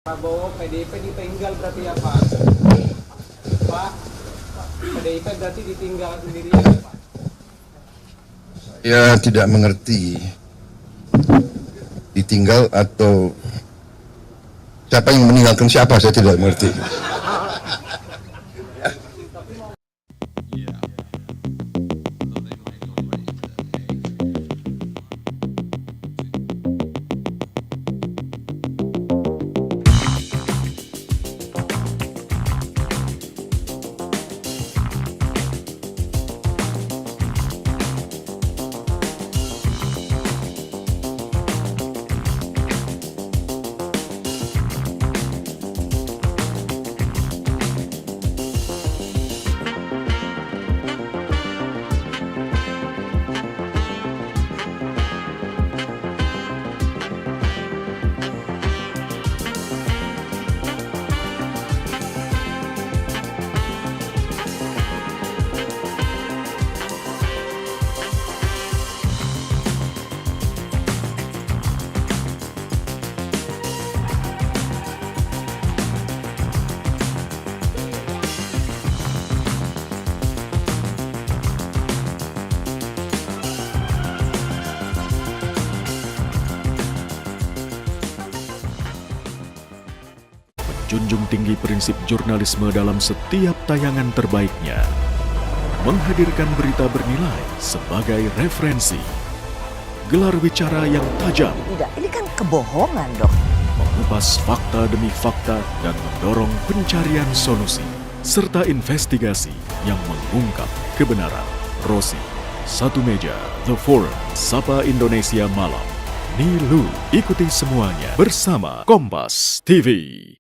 Prabowo, PDIP ditinggal berarti ya Pak? Pak, PDIP berarti ditinggal sendirian ya Pak? Ya tidak mengerti ditinggal atau siapa yang meninggalkan siapa, saya tidak mengerti. Junjung tinggi prinsip jurnalisme dalam setiap tayangan terbaiknya. Menghadirkan berita bernilai sebagai referensi. Gelar bicara yang tajam. Tidak, ini kan kebohongan dok. Mengupas fakta demi fakta dan mendorong pencarian solusi. Serta investigasi yang mengungkap kebenaran. Rosi, Satu Meja, The Forum, Sapa Indonesia Malam. Nilu, ikuti semuanya bersama Kompas TV.